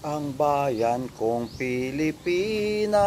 Ang bayan kong Pilipinas.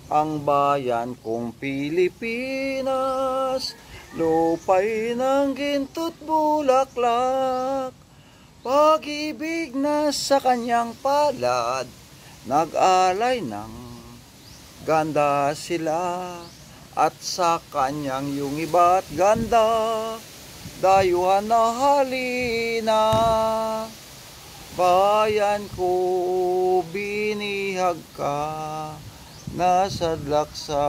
Ang bayan kong Pilipinas, lupay ng ginto't bulaklak, pag-ibig na sa kanyang palad, nag-alay ng ganda sila, at sa kanyang yung iba't ganda, dayuhan na halina. Bayan ko, binihag ka, nasadlak sa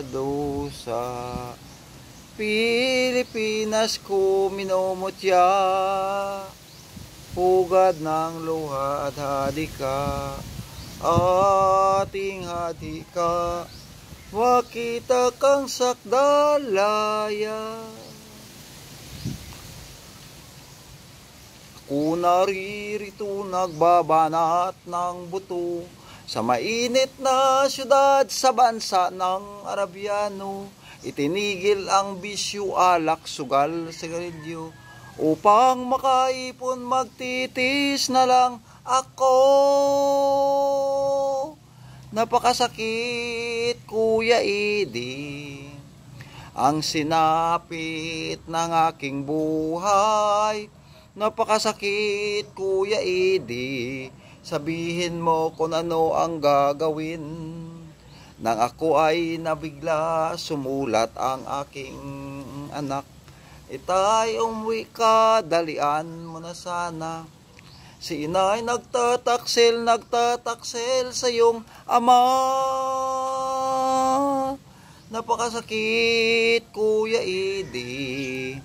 dusa. Pilipinas ko minumutya, hugad ng luha at hadika, ating hadika, makita kang sakdalaya. Ako naririto nagbabanat ng buto, sa mainit na syudad sa bansa ng Arabiano, itinigil ang bisyo, alak, sugal, sigarilyo, upang makaipon magtitis na lang ako. Napakasakit, Kuya Edi, ang sinapit ng aking buhay. Napakasakit, Kuya Edi, sabihin mo kung ano ang gagawin. Nang ako ay nabigla, sumulat ang aking anak. Itay, umuwi ka, dalian mo na sana. Si inay nagtataksil sa iyong ama. Napakasakit, Kuya Edi,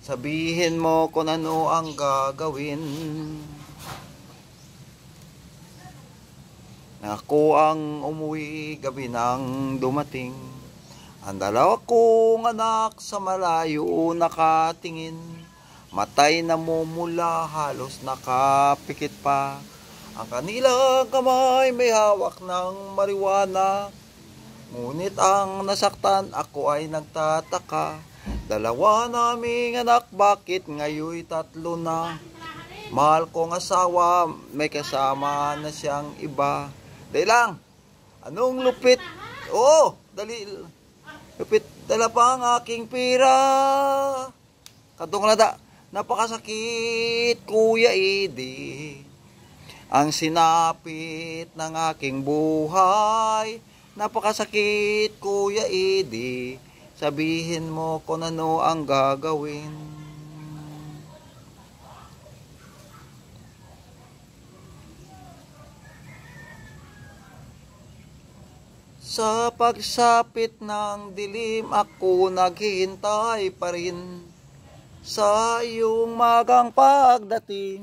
sabihin mo kung ano ang gagawin. Ako ang umuwi, gabi nang dumating. Ang dalawa kong anak sa malayo nakatingin, matay na mumula, halos nakapikit pa. Ang kanilang kamay may hawak ng marijuana. Ngunit ang nasaktan, ako ay nagtataka. Dalawa naming anak, bakit ngayon tatlo na? Mahal kong asawa, may kasama na siyang iba. Dali lang. Anong lupit? Oo, dali. Lupit. Dala pa ang aking pira. Katong lada. Napakasakit, Kuya Edi, ang sinapit ng aking buhay. Napakasakit, Kuya Edi, sabihin mo kung ano ang gagawin. Sa pagsapit ng dilim, ako naghihintay pa rin sa iyong magang pagdating.